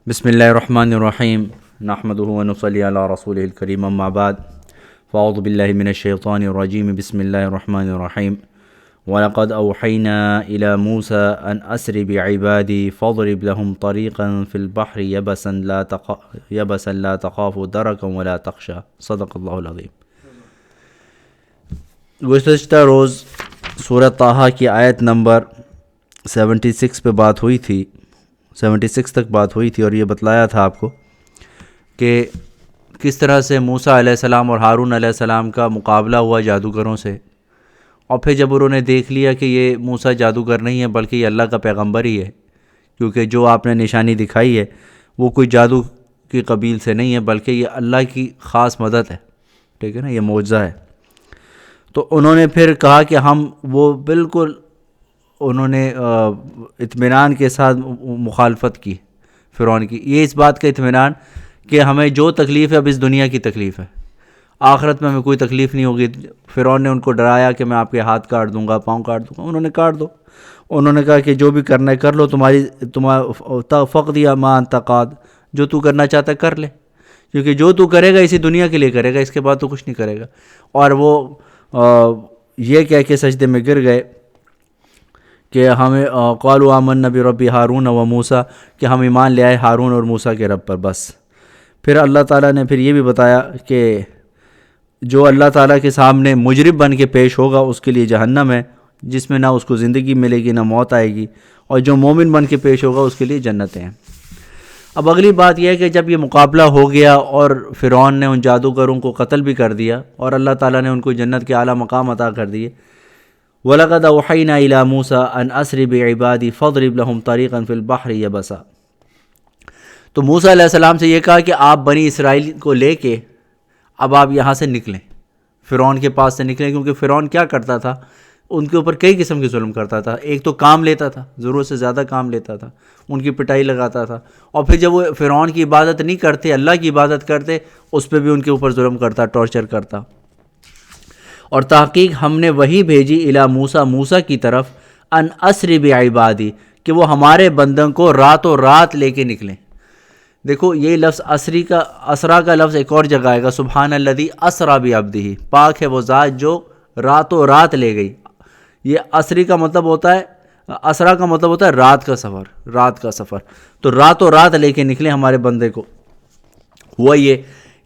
بسم اللہ الرحمن الرحیم نحمدہ ونصلی علی رسولہ الکریم اما بعد فاعوذ باللہ من الشیطان الرجیم بسم اللہ الرحمن الرحیم وَلَقَدْ أَوْحَيْنَا إِلَى مُوسَىٰ أَنْ أَسْرِ بِعِبَادِي فَاضْرِبْ لَهُمْ طَرِيقًا فِي الْبَحْرِ يَبَسًا لَا تَخَافُ دَرَكًا وَلَا تَخْشَىٰ صدق اللہ العظیم۔ گزشتہ روز سورہ طٰہٰ کی آیت نمبر 76 پہ بات ہوئی تھی، 76 تک بات ہوئی تھی، اور یہ بتلایا تھا آپ کو کہ کس طرح سے موسیٰ علیہ السلام اور ہارون علیہ السلام کا مقابلہ ہوا جادوگروں سے، اور پھر جب انہوں نے دیکھ لیا کہ یہ موسیٰ جادوگر نہیں ہے بلکہ یہ اللہ کا پیغمبر ہی ہے، کیونکہ جو آپ نے نشانی دکھائی ہے وہ کوئی جادو کی قبیل سے نہیں ہے بلکہ یہ اللہ کی خاص مدد ہے، ٹھیک ہے نا، یہ معجزہ ہے۔ تو انہوں نے پھر کہا کہ ہم وہ بالکل انہوں نے اطمینان کے ساتھ مخالفت کی فرعون کی، یہ اس بات کا اطمینان کہ ہمیں جو تکلیف ہے اب اس دنیا کی تکلیف ہے، آخرت میں ہمیں کوئی تکلیف نہیں ہوگی۔ فرعون نے ان کو ڈرایا کہ میں آپ کے ہاتھ کاٹ دوں گا، پاؤں کاٹ دوں گا، انہوں نے کاٹ دو۔ انہوں نے کہا کہ جو بھی کرنا ہے کر لو، تمہارا فقد ما انت قاد، جو تو کرنا چاہتا ہے کر لے، کیونکہ جو تو کرے گا اسی دنیا کے لیے کرے گا، اس کے بعد تو کچھ نہیں کرے گا۔ اور وہ یہ کہہ کے سجدے میں گر گئے کہ ہمیں قالوا آمنا برب ہارون و موسیٰ، کہ ہم ایمان لے آئے ہارون اور موسیٰ کے رب پر بس۔ پھر اللہ تعالیٰ نے پھر یہ بھی بتایا کہ جو اللہ تعالیٰ کے سامنے مجرم بن کے پیش ہوگا اس کے لیے جہنم ہے، جس میں نہ اس کو زندگی ملے گی نہ موت آئے گی، اور جو مومن بن کے پیش ہوگا اس کے لیے جنتیں ہیں۔ اب اگلی بات یہ ہے کہ جب یہ مقابلہ ہو گیا اور فرعون نے ان جادوگروں کو قتل بھی کر دیا اور اللہ تعالیٰ نے ان کو جنت کے اعلیٰ مقام عطا کر دیے، وَلَقَدْ أَوْحَيْنَا إِلَىٰ مُوسَىٰ أَنْ أَسْرِ بِعِبَادِي فَاضْرِبْ لَهُمْ طَرِيقًا فِي الْبَحْرِ يَبَسًا۔ تو موسیٰ علیہ السلام سے یہ کہا کہ آپ بنی اسرائیل کو لے کے اب آپ یہاں سے نکلیں، فرعون کے پاس سے نکلیں، کیونکہ فرعون کیا کرتا تھا، ان کے اوپر کئی قسم کے ظلم کرتا تھا۔ ایک تو کام لیتا تھا، ضرورت سے زیادہ کام لیتا تھا، ان کی پٹائی لگاتا تھا، اور پھر جب وہ فرعون کی عبادت نہیں کرتے، اللہ کی عبادت کرتے، اس پہ بھی ان کے اوپر ظلم کرتا، ٹارچر کرتا۔ اور تحقیق ہم نے وہی بھیجی الی موسیٰ، موسیٰ کی طرف، ان اسری بعبادی، کہ وہ ہمارے بندوں کو راتوں رات لے کے نکلیں۔ دیکھو یہ لفظ اسرا کا لفظ ایک اور جگہ آئے گا، سبحان الذی اسری بعبدہ، پاک ہے وہ ذات جو راتوں رات لے گئی۔ یہ اسری کا مطلب ہوتا ہے، اسرا کا مطلب ہوتا ہے رات کا سفر، رات کا سفر۔ تو راتوں رات لے کے نکلے ہمارے بندے کو۔ ہوا یہ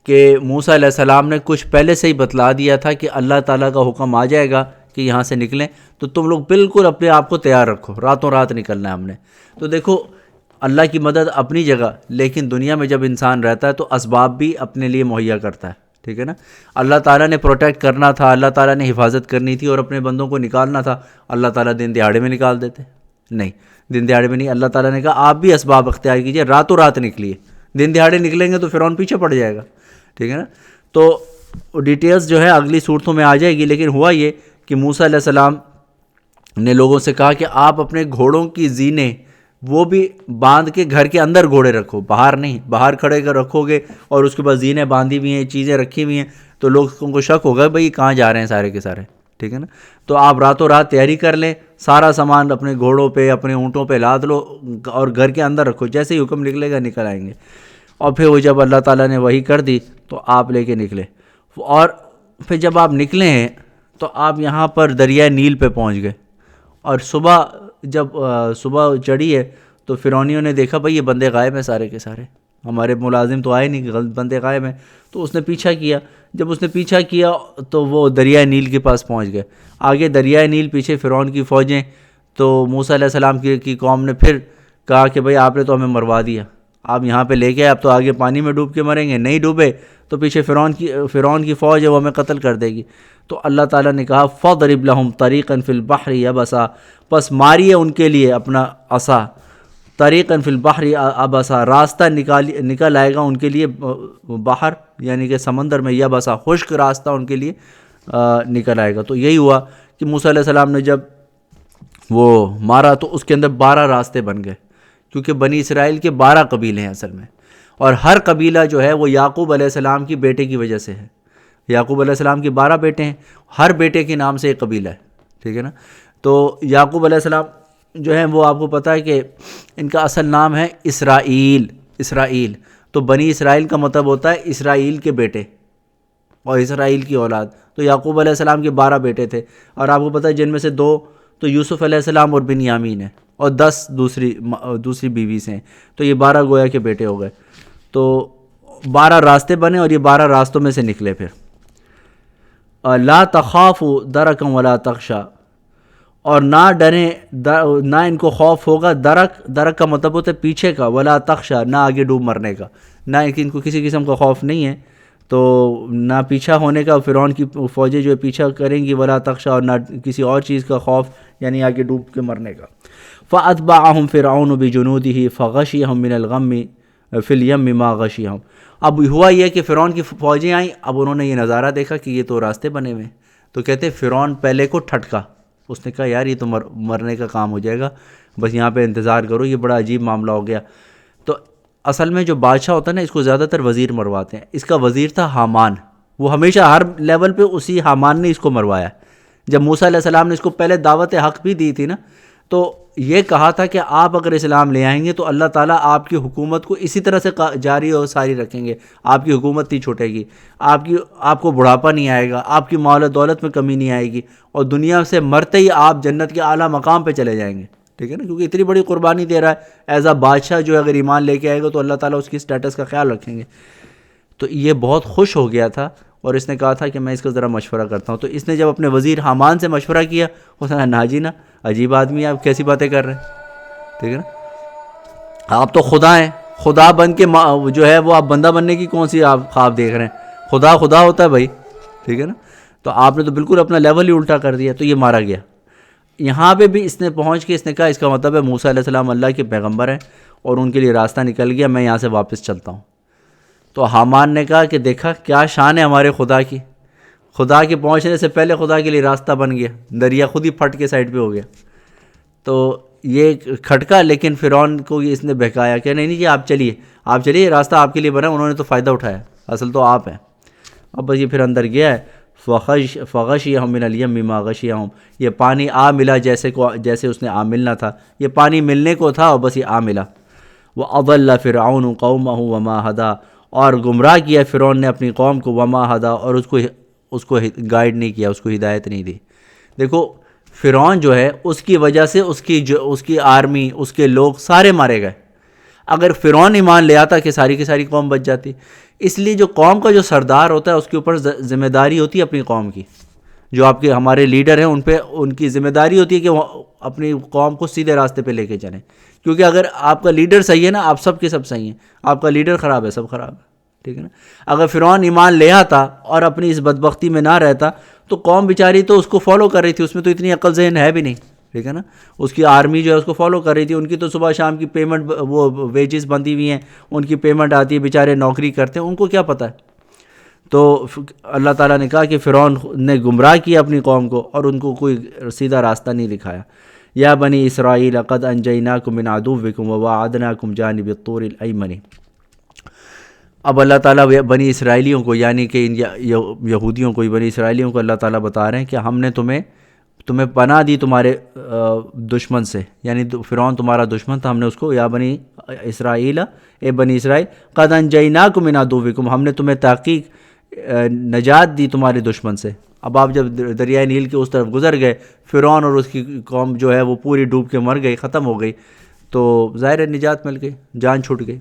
کہ موسیٰ علیہ السلام نے کچھ پہلے سے ہی بتلا دیا تھا کہ اللہ تعالیٰ کا حکم آ جائے گا کہ یہاں سے نکلیں، تو تم لوگ بالکل اپنے آپ کو تیار رکھو، راتوں رات نکلنا ہے ہم نے۔ تو دیکھو اللہ کی مدد اپنی جگہ، لیکن دنیا میں جب انسان رہتا ہے تو اسباب بھی اپنے لیے مہیا کرتا ہے، ٹھیک ہے نا۔ اللہ تعالیٰ نے پروٹیکٹ کرنا تھا، اللہ تعالیٰ نے حفاظت کرنی تھی اور اپنے بندوں کو نکالنا تھا، اللہ تعالیٰ دن دہاڑے میں نکال دیتے؟ نہیں، دن دہاڑے میں نہیں۔ اللہ تعالیٰ نے کہا آپ بھی اسباب اختیار کیجئے، راتوں رات نکلیے۔ دن دہاڑے نکلیں گے تو فرعون پیچھے پڑ جائے گا، ٹھیک ہے نا۔ تو ڈیٹیلز جو ہے اگلی صورتوں میں آ جائے گی، لیکن ہوا یہ کہ موسیٰ علیہ السلام نے لوگوں سے کہا کہ آپ اپنے گھوڑوں کی زینے وہ بھی باندھ کے گھر کے اندر گھوڑے رکھو، باہر نہیں۔ باہر کھڑے کر رکھو گے اور اس کے بعد زینے باندھی ہوئی ہیں، چیزیں رکھی ہوئی ہیں، تو لوگوں کو شک ہوگا بھئی کہاں جا رہے ہیں سارے کے سارے، ٹھیک ہے نا۔ تو آپ راتوں رات تیاری کر لیں، سارا سامان اپنے گھوڑوں پہ اپنے اونٹوں پہ لاد لو اور گھر کے اندر رکھو، جیسے ہی حکم نکلے گا نکل آئیں گے۔ اور پھر وہ جب اللہ تعالیٰ نے وحی کر دی تو آپ لے کے نکلے، اور پھر جب آپ نکلے ہیں تو آپ یہاں پر دریائے نیل پہ پہنچ گئے، اور جب صبح چڑھی ہے تو فرعونیوں نے دیکھا بھئی یہ بندے غائب ہیں سارے کے سارے، ہمارے ملازم تو آئے نہیں، بندے غائب ہیں۔ تو اس نے پیچھا کیا، جب اس نے پیچھا کیا تو وہ دریائے نیل کے پاس پہنچ گئے، آگے دریائے نیل، پیچھے فرعون کی فوجیں۔ تو موسیٰ علیہ السلام کی قوم نے پھر کہا کہ بھئی آپ نے تو ہمیں مروا دیا، آپ یہاں پہ لے کے آئے، اب تو آگے پانی میں ڈوب کے مریں گے، نہیں ڈوبے تو پیچھے فرعون کی فوج ہے وہ ہمیں قتل کر دے گی۔ تو اللہ تعالیٰ نے کہا فَاضْرِبْ لَهُمْ طَرِيقًا فِي الْبَحْرِ يَبَسًا، پس ماریے ان کے لیے اپنا عصا، طریقاً فی البحر یبسا، راستہ نکل آئے گا ان کے لیے باہر، یعنی کہ سمندر میں، یبسا خشک راستہ ان کے لیے نکل آئے گا۔ تو یہی ہوا کہ موسیٰ علیہ السلام نے جب وہ مارا تو اس کے اندر 12 راستے بن گئے، کیونکہ بنی اسرائیل کے 12 قبیلے ہیں اصل میں، اور ہر قبیلہ جو ہے وہ یعقوب علیہ السلام کی بیٹے کی وجہ سے ہے۔ یعقوب علیہ السلام کے 12 بیٹے ہیں، ہر بیٹے کے نام سے ایک قبیلہ ہے، ٹھیک ہے نا۔ تو یعقوب علیہ السلام جو ہیں وہ آپ کو پتہ ہے کہ ان کا اصل نام ہے اسرائیل، اسرائیل، تو بنی اسرائیل کا مطلب ہوتا ہے اسرائیل کے بیٹے اور اسرائیل کی اولاد. تو یعقوب علیہ السلام کے 12 بیٹے تھے، اور آپ کو پتہ ہے جن میں سے 2 تو یوسف علیہ السلام اور بنیامین ہیں، اور 10 دوسری بیوی سے ہیں. تو یہ 12 گویا کے بیٹے ہو گئے. تو 12 راستے بنے اور یہ 12 راستوں میں سے نکلے. پھر لا تخافوا درکا ولا تخشا، اور نہ ڈریں، نہ ان کو خوف ہوگا. درک کا مطلب ہوتا ہے پیچھے کا، ولا تخشا نہ آگے ڈوب مرنے کا، نہ ان کو کسی قسم کا خوف نہیں ہے. تو نہ پیچھا ہونے کا، فرعون کی فوجیں جو ہے پیچھا کریں گی، ولا تخشا، اور نہ کسی اور چیز کا خوف یعنی آگے ڈوب کے مرنے کا. فَأَتْبَعَهُمْ فِرْعَوْنُ بِجُنُودِهِ فَغَشِيَهُمْ مِنَ الْغَمِّ فِي الْيَمِّ مَا غَشِيَهُمْ. اب ہوا یہ کہ فرعون کی فوجیں آئیں. اب انہوں نے یہ نظارہ دیکھا کہ یہ تو راستے بنے ہوئے ہیں. تو کہتے فرعون پہلے کو ٹھٹکا، اس نے کہا یار یہ تو مرنے کا کام ہو جائے گا، بس یہاں پہ انتظار کرو، یہ بڑا عجیب معاملہ ہو گیا. تو اصل میں جو بادشاہ ہوتا ہے نا، اس کو زیادہ تر وزیر مرواتے ہیں. اس کا وزیر تھا حامان. وہ ہمیشہ ہر لیول پہ اسی حامان نے اس کو مروایا. جب موسیٰ علیہ السلام نے اس کو پہلے دعوت حق بھی دی تھی نا، تو یہ کہا تھا کہ آپ اگر اسلام لے آئیں گے تو اللہ تعالیٰ آپ کی حکومت کو اسی طرح سے جاری اور ساری رکھیں گے. آپ کی حکومت نہیں چھوٹے گی، آپ کو بڑھاپا نہیں آئے گا، آپ کی مال و دولت میں کمی نہیں آئے گی، اور دنیا سے مرتے ہی آپ جنت کے اعلیٰ مقام پہ چلے جائیں گے. ٹھیک ہے نا، کیونکہ اتنی بڑی قربانی دے رہا ہے ایز اے بادشاہ، جو اگر ایمان لے کے آئے گا تو اللہ تعالیٰ اس کی سٹیٹس کا خیال رکھیں گے. تو یہ بہت خوش ہو گیا تھا، اور اس نے کہا تھا کہ میں اس کا ذرا مشورہ کرتا ہوں. تو اس نے جب اپنے وزیر حامان سے مشورہ کیا، اس نے کہا نا جی نا، عجیب آدمی ہے، آپ کیسی باتیں کر رہے ہیں. ٹھیک ہے نا، آپ تو خدا ہیں، خدا بن کے جو ہے وہ آپ بندہ بننے کی کون سی آپ خواب دیکھ رہے ہیں؟ خدا ہوتا ہے بھائی. ٹھیک ہے نا، تو آپ نے تو بالکل اپنا لیول ہی الٹا کر دیا. تو یہ مارا گیا. یہاں پہ بھی اس نے پہنچ کے اس نے کہا اس کا مطلب ہے موسیٰ علیہ السلام اللہ کے پیغمبر ہیں اور ان کے لیے راستہ نکل گیا، میں یہاں سے واپس چلتا ہوں. تو حامان نے کہا کہ دیکھا کیا شان ہے ہمارے خدا کی، خدا کے پہنچنے سے پہلے خدا کے لیے راستہ بن گیا، دریا خود ہی پھٹ کے سائڈ پہ ہو گیا. تو یہ کھٹکا، لیکن فرعون کو اس نے بہکایا کہ نہیں جی آپ چلیے، راستہ آپ کے لیے بنا، انہوں نے تو فائدہ اٹھایا، اصل تو آپ ہیں. اب بس یہ پھر اندر گیا ہے. فغشیہم من الیم ما غشیہم، یہ پانی آ ملا جیسے اس نے آ ملنا تھا. یہ پانی ملنے کو تھا اور بس یہ آ ملا. وَأَضَلَّ فِرْعَوْنُ قَوْمَهُ وَمَا هَدَىٰ، اور گمراہ کیا فرعون نے اپنی قوم کو، وما ہدا، اور اس کو گائیڈ نہیں کیا، اس کو ہدایت نہیں دی. دیکھو فرعون جو ہے اس کی وجہ سے اس کی آرمی، اس کے لوگ سارے مارے گئے. اگر فرعون ایمان لے آتا کہ ساری کی ساری قوم بچ جاتی. اس لیے جو قوم کا جو سردار ہوتا ہے اس کے اوپر ذمہ داری ہوتی ہے اپنی قوم کی. جو آپ کے ہمارے لیڈر ہیں ان کی ذمہ داری ہوتی ہے کہ وہ اپنی قوم کو سیدھے راستے پہ لے کے چلیں. کیونکہ اگر آپ کا لیڈر صحیح ہے نا، آپ سب کے سب صحیح ہیں. آپ کا لیڈر خراب ہے، سب خراب ہے. ٹھیک ہے نا. اگر فرعون ایمان لے آتا اور اپنی اس بدبختی میں نہ رہتا تو قوم بیچاری تو اس کو فالو کر رہی تھی، اس میں تو اتنی عقل ذہن ہے بھی نہیں. ٹھیک ہے نا، اس کی آرمی جو ہے اس کو فالو کر رہی تھی، ان کی تو صبح شام کی پیمنٹ، وہ ویجز بندھی ہوئی ہیں، ان کی پیمنٹ آتی ہے، بیچارے نوکری کرتے ہیں، ان کو کیا پتہ ہے. تو اللہ تعالیٰ نے کہا کہ فرعون نے گمراہ کیا اپنی قوم کو اور ان کو کوئی سیدھا راستہ نہیں دکھایا. یا بنی اسرائیل قد انجیناکم من عدوکم وواعدناکم جانب الطور الایمن. اب اللہ تعالیٰ بنی اسرائیلیوں کو، یعنی کہ یہودیوں کو، بنی اسرائیلیوں کو اللہ تعالیٰ بتا رہے ہیں کہ ہم نے تمہیں پناہ دی تمہارے دشمن سے، یعنی فرعون تمہارا دشمن تھا. ہم نے اس کو، یا بنی اسرائیل، اے بنی اسرائیل، قد انجیناکم من عدوکم، ہم نے تمہیں تحقیق نجات دی تمہارے دشمن سے. اب آپ جب دریائے نیل کے اس طرف گزر گئے، فرعون اور اس کی قوم جو ہے وہ پوری ڈوب کے مر گئی، ختم ہو گئی، تو ظاہر نجات مل گئی، جان چھوٹ گئی.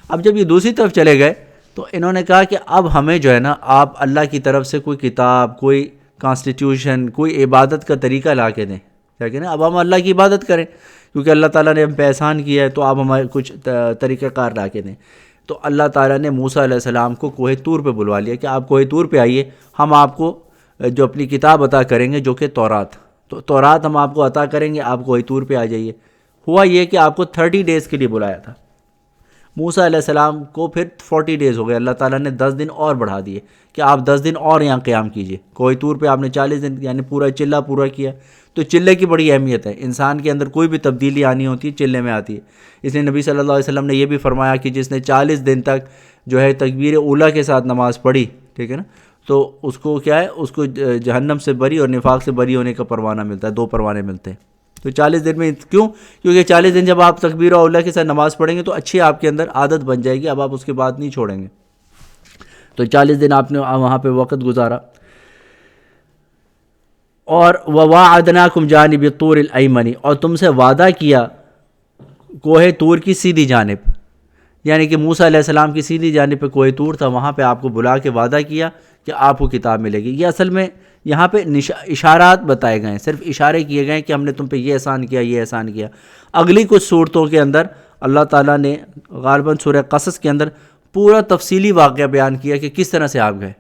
اب جب یہ دوسری طرف چلے گئے تو انہوں نے کہا کہ اب ہمیں جو ہے نا، آپ اللہ کی طرف سے کوئی کتاب، کوئی کانسٹیٹیوشن، کوئی عبادت کا طریقہ لا کے دیں. کیا کہ نا اب ہم اللہ کی عبادت کریں، کیونکہ اللہ تعالیٰ نے ہم پہ احسان کیا ہے، تو آپ ہمیں کچھ طریقہ کار لا کے دیں. تو اللہ تعالیٰ نے موسیٰ علیہ السلام کو کوہ طور پہ بلوا لیا کہ آپ کوہ طور پہ آئیے، ہم آپ کو جو اپنی کتاب عطا کریں گے، جو کہ تورات. تو تورات ہم آپ کو عطا کریں گے، آپ کوہ طور پہ آ جائیے. ہوا یہ کہ آپ کو 30 ڈیز کے لیے بلایا تھا. موسیٰ علیہ السلام کو پھر 40 ڈیز ہو گئے، اللہ تعالیٰ نے 10 دن اور بڑھا دیے کہ آپ 10 دن اور یہاں قیام کیجئے. کوہ طور پہ آپ نے 40 دن یعنی پورا چلہ پورا کیا. تو چلے کی بڑی اہمیت ہے، انسان کے اندر کوئی بھی تبدیلی آنی ہوتی ہے چلے میں آتی ہے. اس لیے نبی صلی اللہ علیہ وسلم نے یہ بھی فرمایا کہ جس نے 40 دن تک جو ہے تکبیر اولیٰ کے ساتھ نماز پڑھی، ٹھیک ہے نا، تو اس کو کیا ہے، اس کو جہنم سے بری اور نفاق سے بری ہونے کا پروانہ ملتا ہے، 2 پروانے ملتے ہیں. تو 40 دن میں کیوں؟ کیونکہ 40 دن جب آپ تکبیر اولا کے ساتھ نماز پڑھیں گے تو اچھی آپ کے اندر عادت بن جائے گی، اب آپ اس کے بعد نہیں چھوڑیں گے۔ تو 40 دن آپ نے وہاں پہ وقت گزارا۔ اور وَوَاعَدْنَاكُمْ جَانِبَ الطُّورِ الْأَيْمَنِ، اور تم سے وعدہ کیا کوہ طور کی سیدھی جانب، یعنی کہ موسیٰ علیہ السلام کی سیدھی جانب پہ کوہ طور تھا، وہاں پہ آپ کو بلا کے وعدہ کیا کہ آپ کو کتاب ملے گی۔ یہ اصل میں یہاں پہ اشارات بتائے گئے ہیں، صرف اشارے کیے گئے ہیں کہ ہم نے تم پہ یہ احسان کیا، یہ احسان کیا۔ اگلی کچھ صورتوں کے اندر اللہ تعالیٰ نے غالباً سورہ قصص کے اندر پورا تفصیلی واقعہ بیان کیا کہ کس طرح سے آپ گئے،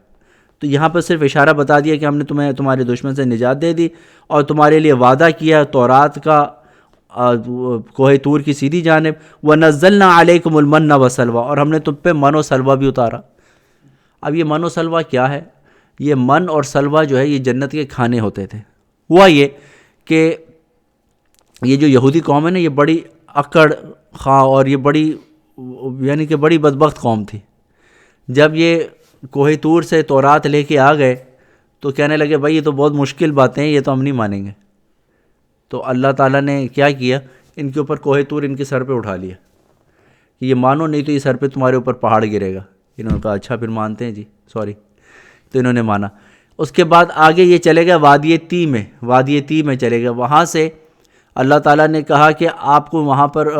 تو یہاں پر صرف اشارہ بتا دیا کہ ہم نے تمہیں تمہارے دشمن سے نجات دے دی اور تمہارے لیے وعدہ کیا تورات کا کوہ طور کی سیدھی جانب، وَنَزَّلْنَا عَلَيْكُمُ الْمَنَّ وَالسَّلْوَىٰ، اور ہم نے تم پہ من و سلوہ بھی اتارا۔ اب یہ من و سلوہ کیا ہے؟ یہ من اور سلوہ جو ہے یہ جنت کے کھانے ہوتے تھے۔ ہوا یہ کہ یہ جو یہودی قوم ہے نا، یہ بڑی اکڑ خواہ اور یہ بڑی یعنی کہ بڑی بدبخت قوم تھی۔ جب یہ کوہ طور سے تورات لے کے آ گئے تو کہنے لگے بھائی یہ تو بہت مشکل باتیں ہیں، یہ تو ہم نہیں مانیں گے۔ تو اللہ تعالیٰ نے کیا کیا، ان کے اوپر کوہ طور ان کے سر پہ اٹھا لیا کہ یہ مانو نہیں تو یہ سر پہ تمہارے اوپر پہاڑ گرے گا۔ انہوں نے کہا اچھا پھر مانتے ہیں جی، سوری، تو انہوں نے مانا۔ اس کے بعد آگے یہ چلے گئے وادی تی میں، وادی تی میں چلے گئے، وہاں سے اللہ تعالیٰ نے کہا کہ آپ کو وہاں پر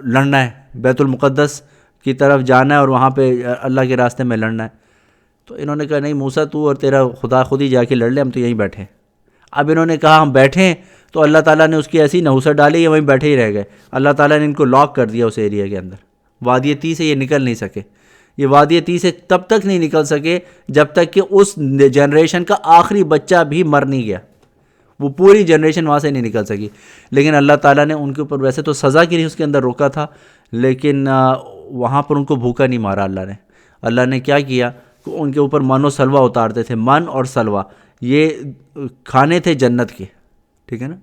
لڑنا ہے، بیت المقدس کی طرف جانا ہے اور وہاں پہ اللہ کے راستے میں لڑنا ہے۔ تو انہوں نے کہا نہیں موسیٰ تو اور تیرا خدا خود ہی جا کے لڑ لے، ہم تو یہیں بیٹھے ہیں۔ اب انہوں نے کہا ہم بیٹھیں، تو اللہ تعالیٰ نے اس کی ایسی نحوست ڈالی، یہ وہیں بیٹھے ہی رہ گئے۔ اللہ تعالیٰ نے ان کو لاک کر دیا اس ایریا کے اندر، وادی تی سے یہ نکل نہیں سکے۔ یہ وادی تی سے تب تک نہیں نکل سکے جب تک کہ اس جنریشن کا آخری بچہ بھی مر نہیں گیا، وہ پوری جنریشن وہاں سے نہیں نکل سکی۔ لیکن اللہ تعالیٰ نے ان کے اوپر ویسے تو سزا کی نہیں اس کے اندر روکا تھا، لیکن وہاں پر ان کو بھوکا نہیں مارا اللہ نے کیا کیا کہ ان کے اوپر من و سلوہ اتارتے تھے۔ من اور سلوہ یہ کھانے تھے جنت کے، ٹھیک ہے نا۔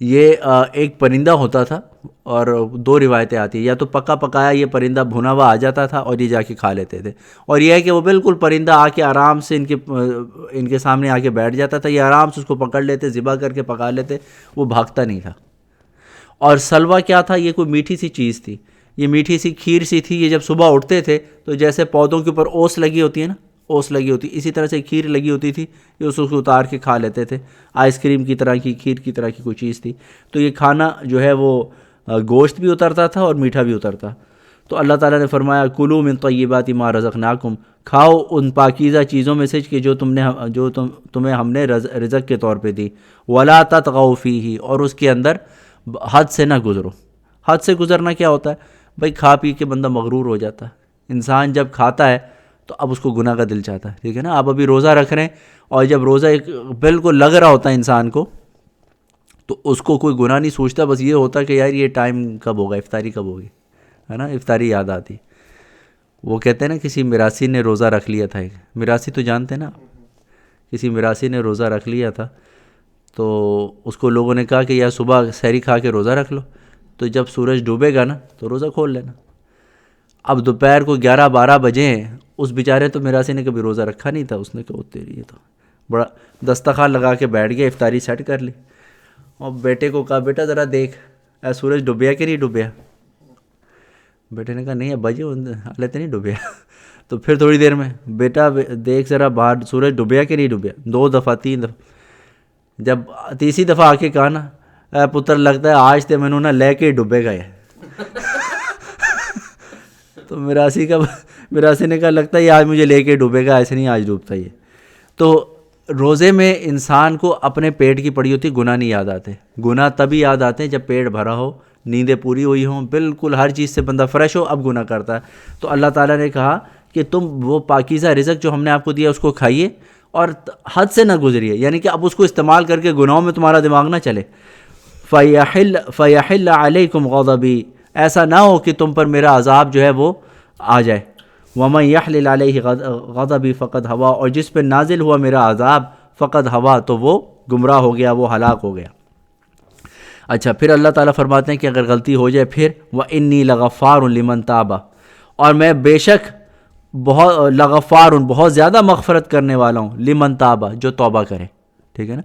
یہ ایک پرندہ ہوتا تھا اور دو روایتیں آتی ہیں، یا تو پکا پکایا یہ پرندہ بھنا ہوا آ جاتا تھا اور یہ جا کے کھا لیتے تھے، اور یہ ہے کہ وہ بالکل پرندہ آ کے آرام سے ان کے سامنے آ کے بیٹھ جاتا تھا، یہ آرام سے اس کو پکڑ لیتے، ذبح کر کے پکا لیتے، وہ بھاگتا نہیں تھا۔ اور سلوہ کیا تھا؟ یہ کوئی میٹھی سی چیز تھی، یہ میٹھی سی کھیر سی تھی۔ یہ جب صبح اٹھتے تھے تو جیسے پودوں کے اوپر اوس لگی ہوتی ہے نا، اوس لگی ہوتی، اسی طرح سے کھیر لگی ہوتی تھی، یہ اس کو اتار کے کھا لیتے تھے۔ آئس کریم کی طرح کی، کھیر کی طرح کی کوئی چیز تھی۔ تو یہ کھانا جو ہے وہ گوشت بھی اترتا تھا اور میٹھا بھی اترتا۔ تو اللہ تعالیٰ نے فرمایا کلوا من طیبات ما رزقناکم، کھاؤ ان پاکیزہ چیزوں میں سے کہ جو تمہیں ہم نے رزق کے طور پہ دی، ولا تطغوا فیہ، اور اس کے اندر حد سے نہ گزرو۔ حد سے گزرنا کیا ہوتا ہے؟ بھائی کھا پی کے بندہ مغرور ہو جاتا ہے۔ انسان جب کھاتا ہے تو اب اس کو گناہ کا دل چاہتا ہے، ٹھیک ہے نا۔ آپ ابھی روزہ رکھ رہے ہیں اور جب روزہ بالکل لگ رہا ہوتا ہے انسان کو تو اس کو کوئی گناہ نہیں سوچتا، بس یہ ہوتا ہے کہ یار یہ ٹائم کب ہوگا، افطاری کب ہوگی، ہے نا، افطاری یاد آتی۔ وہ کہتے ہیں نا کسی میراثی نے روزہ رکھ لیا تھا، میراثی تو جانتے ہیں نا، کسی میراثی نے روزہ رکھ لیا تھا تو اس کو لوگوں نے کہا کہ یار صبح سحری کھا کے روزہ رکھ لو، تو جب سورج ڈوبے گا نا تو روزہ کھول لینا۔ اب دوپہر کو 11-12 بجے ہیں، اس بیچارے تو میراثی نے کبھی روزہ رکھا نہیں تھا، اس نے کہا تیری یہ تو بڑا دسترخوان لگا کے بیٹھ گیا، افطاری سیٹ کر لی، اور بیٹے کو کہا بیٹا ذرا دیکھ سورج ڈوبیا کہ نہیں ڈوبیا۔ بیٹے نے کہا نہیں ابا جی حالت نہیں ڈوبیا۔ تو پھر تھوڑی دیر میں بیٹا دیکھ ذرا باہر سورج ڈوبیا کہ نہیں ڈوبیا، 2 دفعہ 3 دفعہ، جب تیسری دفعہ آ کے کہا نا اے پتر لگتا ہے آج تے مینوں نہ لے کے ڈوبے گا یہ۔ تو میراثی نے کہا لگتا ہے یہ آج مجھے لے کے ڈوبے گا، ایسے نہیں آج ڈوبتا یہ۔ تو روزے میں انسان کو اپنے پیٹ کی پڑی ہوتی گناہ نہیں یاد آتے، گناہ تبھی یاد آتے ہیں جب پیٹ بھرا ہو، نیندیں پوری ہوئی ہوں، بالکل ہر چیز سے بندہ فریش ہو، اب گناہ کرتا ہے۔ تو اللہ تعالیٰ نے کہا کہ تم وہ پاکیزہ رزق جو ہم نے آپ کو دیا اس کو کھائیے اور حد سے نہ گزریے، یعنی کہ اب اس کو استعمال کر کے گناہوں میں تمہارا دماغ نہ چلے۔ فَيَحِلَّ عَلَيْكُمْ غَضَبِي، ایسا نہ ہو کہ تم پر میرا عذاب جو ہے وہ آ جائے۔ وَمَنْ يَحْلِلْ عَلَيْهِ غَضَبِي فَقَدْ هَوَىٰ، اور جس پہ نازل ہوا میرا عذاب فقد ہوا، تو وہ گمراہ ہو گیا، وہ ہلاک ہو گیا۔ اچھا پھر اللہ تعالیٰ فرماتے ہیں کہ اگر غلطی ہو جائے پھر وَإِنِّي لَغَفَّارٌ لِمَنْ تَابَ، اور میں بے شک بہت زیادہ مغفرت کرنے والا ہوں، لمن تابہ، جو توبہ کرے، ٹھیک ہے نا۔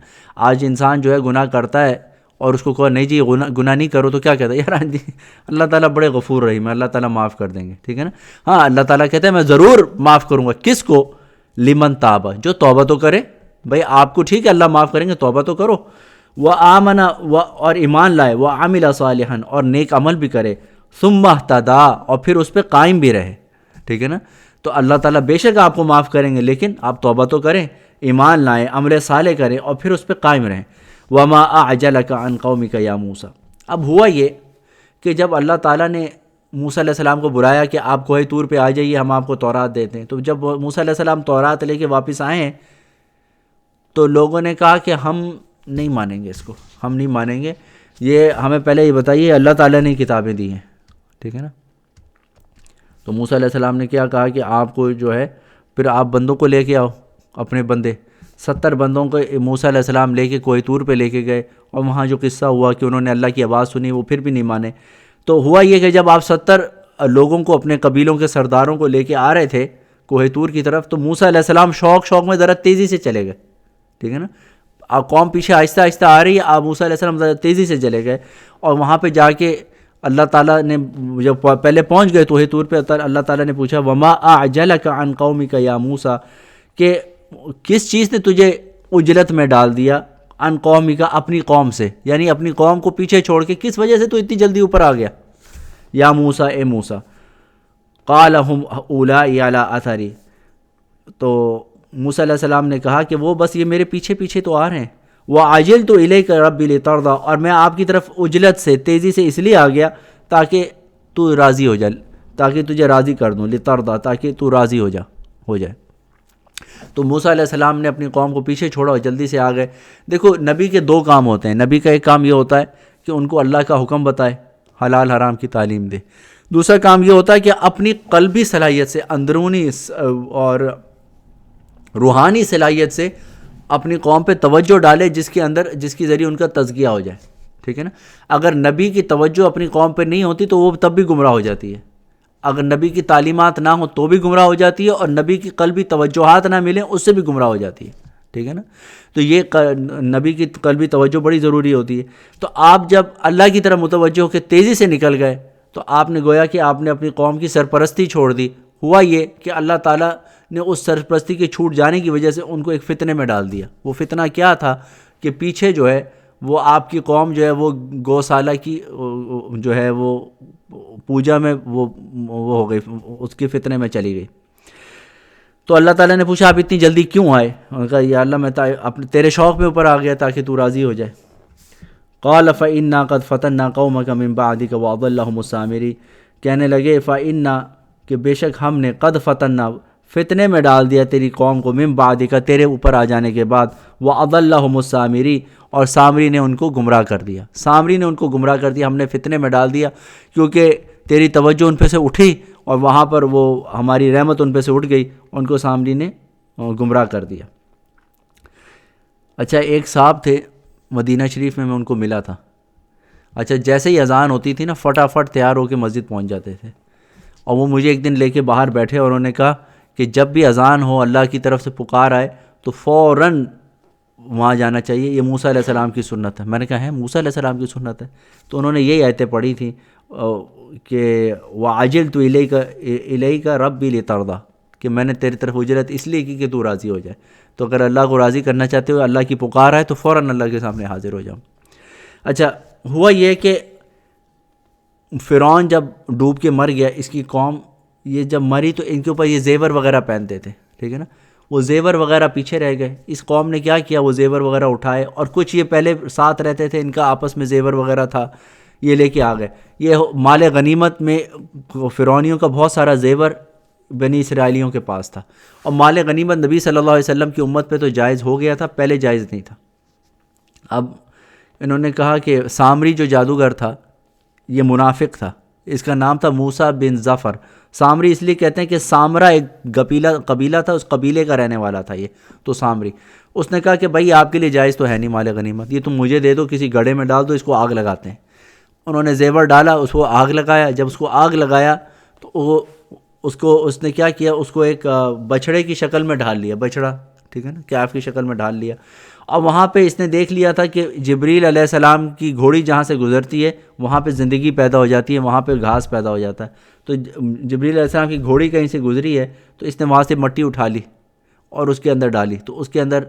آج انسان جو ہے گناہ کرتا ہے اور اس کو کہا نہیں جی گناہ نہیں کرو، تو کیا کہتا ہے یار جی اللہ تعالیٰ بڑے غفور رحیم ہے، اللہ تعالیٰ معاف کر دیں گے، ٹھیک ہے نا. ہاں اللہ تعالیٰ کہتے ہیں میں ضرور معاف کروں گا. کس کو؟ لمن تاب، جو توبہ تو کرے. بھائی آپ کو ٹھیک ہے اللہ معاف کریں گے، توبہ تو کرو. وآمن، اور ایمان لائے. وعمل صالحا، اور نیک عمل بھی کرے. ثم اہتدی، اور پھر اس پہ قائم بھی رہے، ٹھیک ہے نا. تو اللہ تعالیٰ بے شک آپ کو معاف کریں گے، لیکن آپ توبہ تو کریں، ایمان لائیں، عمل صالح کریں، اور پھر اس پہ قائم رہیں. وما اعجلک عن قومک یا موسیٰ. اب ہوا یہ کہ جب اللہ تعالیٰ نے موسیٰ علیہ السلام کو بلایا کہ آپ کوہ طور پہ آ جائیے، ہم آپ کو تورات دیتے ہیں، تو جب موسیٰ علیہ السلام تورات لے کے واپس آئے ہیں تو لوگوں نے کہا کہ ہم نہیں مانیں گے اس کو، ہم نہیں مانیں گے. یہ ہمیں پہلے یہ بتائیے اللہ تعالیٰ نے کتابیں دی ہیں، ٹھیک ہے نا. تو موسیٰ علیہ السلام نے کیا کہا کہ آپ کو جو ہے پھر آپ بندوں کو لے کے آؤ، اپنے بندے. 70 بندوں کو موسیٰ علیہ السلام لے کے کوہ طور پہ لے کے گئے، اور وہاں جو قصہ ہوا کہ انہوں نے اللہ کی آواز سنی، وہ پھر بھی نہیں مانے. تو ہوا یہ کہ جب آپ 70 لوگوں کو، اپنے قبیلوں کے سرداروں کو لے کے آ رہے تھے کوہ طور کی طرف، تو موسیٰ علیہ السلام شوق میں ذرا تیزی سے چلے گئے، ٹھیک ہے نا. آپ قوم پیچھے آہستہ آہستہ آ رہی ہے، آپ موسیٰ علیہ السلام ذرا تیزی سے چلے گئے، اور وہاں پہ جا کے اللہ تعالیٰ نے جب پہلے پہنچ گئے کوہ طور پہ، اللہ تعالیٰ نے پوچھا وما اعجلک عن قومک یا موسیٰ، کہ کس چیز نے تجھے عجلت میں ڈال دیا، عن قومک، اپنی قوم سے، یعنی اپنی قوم کو پیچھے چھوڑ کے کس وجہ سے تو اتنی جلدی اوپر آ گیا. یا موسیٰ، اے موسیٰ. قال ہم اولائی علی اثری، تو موسیٰ علیہ السلام نے کہا کہ وہ بس یہ میرے پیچھے پیچھے تو آ رہے ہیں. وعجلت الیک ربی لترضی، اور میں آپ کی طرف عجلت سے، تیزی سے اس لیے آ گیا تاکہ تو راضی ہو جائے، تاکہ تجھے راضی کر دوں. لترضی، تاکہ تو راضی ہو جائے. تو موسیٰ علیہ السلام نے اپنی قوم کو پیچھے چھوڑا اور جلدی سے آ گئے. دیکھو نبی کے 2 کام ہوتے ہیں. نبی کا ایک کام یہ ہوتا ہے کہ ان کو اللہ کا حکم بتائے، حلال حرام کی تعلیم دے. دوسرا کام یہ ہوتا ہے کہ اپنی قلبی صلاحیت سے، اندرونی اور روحانی صلاحیت سے اپنی قوم پہ توجہ ڈالے، جس کی ذریعے ان کا تزکیہ ہو جائے، ٹھیک ہے نا. اگر نبی کی توجہ اپنی قوم پہ نہیں ہوتی تو وہ تب بھی گمراہ ہو جاتی ہے. اگر نبی کی تعلیمات نہ ہوں تو بھی گمراہ ہو جاتی ہے، اور نبی کی قلبی توجہات نہ ملیں اس سے بھی گمراہ ہو جاتی ہے، ٹھیک ہے نا. تو یہ نبی کی قلبی توجہ بڑی ضروری ہوتی ہے. تو آپ جب اللہ کی طرف متوجہ ہو کے تیزی سے نکل گئے تو آپ نے گویا کہ آپ نے اپنی قوم کی سرپرستی چھوڑ دی. ہوا یہ کہ اللہ تعالیٰ نے اس سرپرستی کے چھوٹ جانے کی وجہ سے ان کو ایک فتنے میں ڈال دیا. وہ فتنہ کیا تھا کہ پیچھے جو ہے وہ آپ کی قوم جو ہے وہ گوشالہ کی جو ہے وہ پوجا میں وہ ہو گئی، اس کے فتنے میں چلی گئی. تو اللہ تعالیٰ نے پوچھا آپ اتنی جلدی کیوں آئے؟ انہوں نے کہا یا اللہ میں تیرے شوق میں اوپر آ گیا تاکہ تو راضی ہو جائے. قال فإنا قد فتنا قومك من بعدك وأضلهم السامري، کہنے لگے فإنا، کہ بے شک ہم نے، قد فتنا، فتنے میں ڈال دیا تیری قوم کو، من بعدک، تیرے اوپر آ جانے کے بعد، وأضلهم السامري، اور سامری نے ان کو گمراہ کر دیا. سامری نے ان کو گمراہ کر دیا، ہم نے فتنے میں ڈال دیا کیونکہ تیری توجہ ان پہ سے اٹھی اور وہاں پر وہ ہماری رحمت ان پہ سے اٹھ گئی، ان کو سامری نے گمراہ کر دیا. اچھا ایک صاحب تھے مدینہ شریف میں ان کو ملا تھا. اچھا جیسے ہی اذان ہوتی تھی نا فٹافٹ تیار ہو کے مسجد پہنچ جاتے تھے، اور وہ مجھے ایک دن لے کے باہر بیٹھے اور انہوں نے کہا کہ جب بھی اذان ہو اللہ کی طرف سے پکار آئے تو فوراً وہاں جانا چاہیے، یہ موسیٰ علیہ السلام کی سنت ہے. میں نے کہا ہے موسیٰ علیہ السلام کی سنت ہے؟ تو انہوں نے یہی آیتیں پڑھی تھیں کہ وَعَجِلْتُ إِلَيْكَ رَبِّي لِتَرْضَى، کہ میں نے تیری طرف ہجرت اس لیے کی کہ تو راضی ہو جائے. تو اگر اللہ کو راضی کرنا چاہتے ہو، اللہ کی پکار ہے تو فوراً اللہ کے سامنے حاضر ہو جاؤ. اچھا ہوا یہ کہ فرعون جب ڈوب کے مر گیا، اس کی قوم یہ جب مری تو ان کے اوپر یہ زیور وغیرہ پہنتے تھے، ٹھیک ہے نا. وہ زیور وغیرہ پیچھے رہ گئے. اس قوم نے کیا کیا، وہ زیور وغیرہ اٹھائے، اور کچھ یہ پہلے ساتھ رہتے تھے، ان کا آپس میں زیور وغیرہ تھا، یہ لے کے آ گئے. یہ مال غنیمت میں فرعونیوں کا بہت سارا زیور بنی اسرائیلیوں کے پاس تھا، اور مال غنیمت نبی صلی اللہ علیہ وسلم کی امت پہ تو جائز ہو گیا تھا، پہلے جائز نہیں تھا. اب انہوں نے کہا کہ سامری جو جادوگر تھا یہ منافق تھا، اس کا نام تھا موسیٰ بن ظفر. سامری اس لیے کہتے ہیں کہ سامرا ایک قبیلہ تھا، اس قبیلے کا رہنے والا تھا یہ. تو سامری اس نے کہا کہ بھائی آپ کے لیے جائز تو ہے نہیں مال غنیمت، یہ تم مجھے دے دو، کسی گڑھے میں ڈال دو، اس کو آگ لگاتے ہیں. انہوں نے زیور ڈالا، اس کو آگ لگایا. جب اس کو آگ لگایا تو اس نے کیا کیا، اس کو ایک بچھڑے کی شکل میں ڈھال لیا، بچھڑا ٹھیک ہے نا، کیف کی شکل میں ڈھال لیا، اب وہاں پہ اس نے دیکھ لیا تھا کہ جبریل علیہ السلام کی گھوڑی جہاں سے گزرتی ہے وہاں پہ زندگی پیدا ہو جاتی ہے، وہاں پہ گھاس پیدا ہو جاتا ہے. تو جبریل علیہ السلام کی گھوڑی کہیں سے گزری ہے تو اس نے وہاں سے مٹی اٹھا لی اور اس کے اندر ڈالی، تو اس کے اندر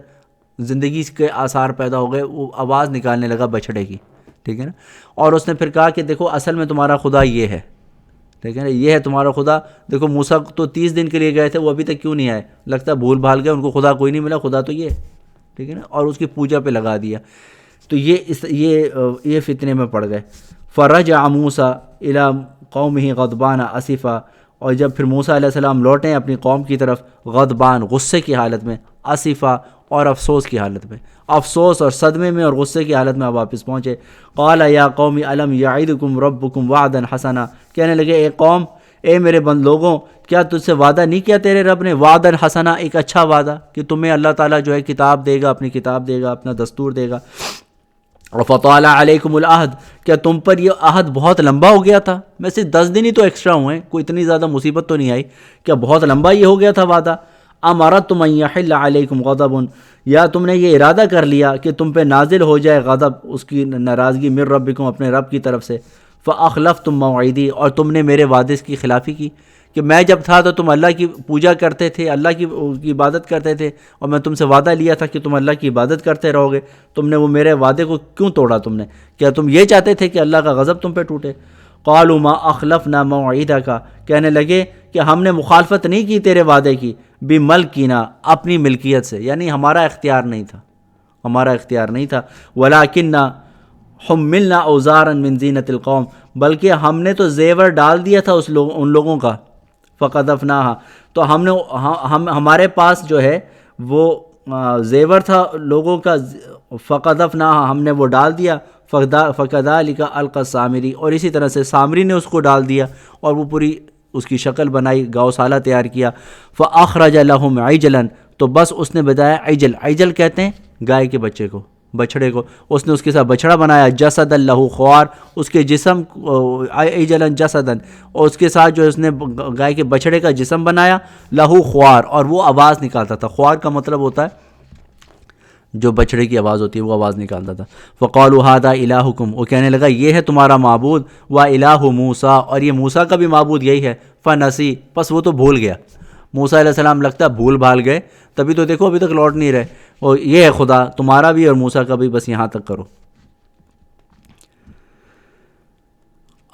زندگی کے آثار پیدا ہو گئے. وہ آواز نکالنے لگا بچھڑے کی، ٹھیک ہے نا. اور اس نے پھر کہا کہ دیکھو اصل میں تمہارا خدا یہ ہے، ٹھیک ہے نا، یہ ہے تمہارا خدا. دیکھو موسیٰ تو 30 دن کے لیے گئے تھے، وہ ابھی تک کیوں نہیں آئے؟ لگتا ہے بھول بھال گئے، ان کو خدا کوئی نہیں ملا، خدا تو یہ ہے، ٹھیک ہے نا. اور اس کی پوجا پہ لگا دیا. تو یہ فتنے میں پڑ گئے. فرجع موسیٰ الی قومہ غضبان اسفا، اور جب پھر موسیٰ علیہ السلام لوٹیں اپنی قوم کی طرف غضبان، غصے کی حالت میں، اسفا اور افسوس کی حالت میں، افسوس اور صدمے میں اور غصے کی حالت میں آپ واپس پہنچے. قال یا قوم الم یعدکم ربکم وعدا حسنا، کہنے لگے اے قوم، اے میرے لوگوں، کیا تجھ سے وعدہ نہیں کیا تیرے رب نے؟ وعدا حسنا، ایک اچھا وعدہ کہ تمہیں اللہ تعالیٰ جو ہے کتاب دے گا، اپنی کتاب دے گا، اپنا دستور دے گا. فطال علیکم العہد، کیا تم پر یہ عہد بہت لمبا ہو گیا تھا؟ میں صرف 10 دن ہی تو ایکسٹرا ہوئے، کوئی اتنی زیادہ مصیبت تو نہیں آئی، کیا بہت لمبا یہ ہو گیا تھا وعدہ؟ ام اردتم ان یحل علیکم غضب، یا تم نے یہ ارادہ کر لیا کہ تم پہ نازل ہو جائے غضب، اس کی ناراضگی، من ربکم، اپنے رب کی طرف سے. فاخلفتم موعدی، اور تم نے میرے وعدے کی خلافی کی، کہ میں جب تھا تو تم اللہ کی پوجا کرتے تھے، اللہ کی عبادت کرتے تھے، اور میں تم سے وعدہ لیا تھا کہ تم اللہ کی عبادت کرتے رہو گے، تم نے وہ میرے وعدے کو کیوں توڑا تم نے؟ کیا تم یہ چاہتے تھے کہ اللہ کا غضب تم پہ ٹوٹے؟ قالوا ما اخلفنا موعدک، کہنے لگے کہ ہم نے مخالفت نہیں کی تیرے وعدے کی، بملکنا، اپنی ملکیت سے، یعنی ہمارا اختیار نہیں تھا، ہمارا اختیار نہیں تھا. ولکننا حملنا اوزارا من زینت القوم، بلکہ ہم نے تو زیور ڈال دیا تھا ان لوگوں کا. فقذفناہا، تو ہمارے پاس جو ہے وہ زیور تھا لوگوں کا. فقذفناہا، ہم نے وہ ڈال دیا. فکذلک القی السامری، اور اسی طرح سے سامری نے اس کو ڈال دیا اور وہ پوری اس کی شکل بنائی، گوسالہ تیار کیا. فاخرج لهم عجلا، تو بس اس نے بتایا عجل، عجل کہتے ہیں گائے کے بچے کو، بچھڑے کو، اس نے اس کے ساتھ بچھڑا بنایا. جسدا لہ خوار، اس کے جسم، عجلا جسدا، اور اس کے ساتھ جو اس نے گائے کے بچھڑے کا جسم بنایا. لہ خوار، اور وہ آواز نکالتا تھا. خوار کا مطلب ہوتا ہے جو بچھڑے کی آواز ہوتی ہے، وہ آواز نکالتا تھا. فقالوا ھذا الہکم، وہ کہنے لگا یہ ہے تمہارا معبود. والہ موسیٰ، اور یہ موسیٰ کا بھی معبود یہی ہے. فنسی، پس وہ تو بھول گیا. موسیٰ علیہ السلام لگتا ہے بھول بھال گئے، تبھی تو دیکھو ابھی تک لوٹ نہیں رہے. اور یہ ہے خدا تمہارا بھی اور موسیٰ کا بھی، بس یہاں تک کرو.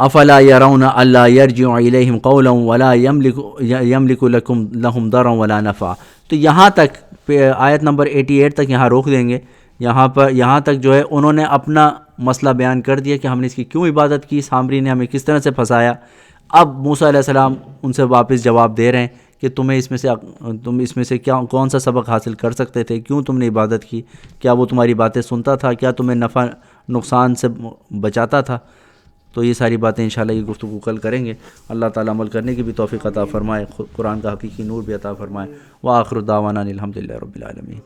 افلا یرون الا یرجع الیہم قولا ولا یملک لہم ضرا ولا نفع. تو یہاں تک آیت نمبر 88 تک یہاں روک دیں گے. یہاں تک جو ہے انہوں نے اپنا مسئلہ بیان کر دیا کہ ہم نے اس کی کیوں عبادت کی، سامری نے ہمیں کس طرح سے پھنسایا. اب موسیٰ علیہ السلام ان سے واپس جواب دے رہے ہیں کہ تم اس میں سے کون سا سبق حاصل کر سکتے تھے، کیوں تم نے عبادت کی، کیا وہ تمہاری باتیں سنتا تھا، کیا تمہیں نفع نقصان سے بچاتا تھا. تو یہ ساری باتیں انشاءاللہ یہ گفتگو کل کریں گے. اللہ تعالیٰ عمل کرنے کی بھی توفیق عطا فرمائے، قرآن کا حقیقی نور بھی عطا فرمائے. وآخر دعوانا الحمدللہ رب العالمین.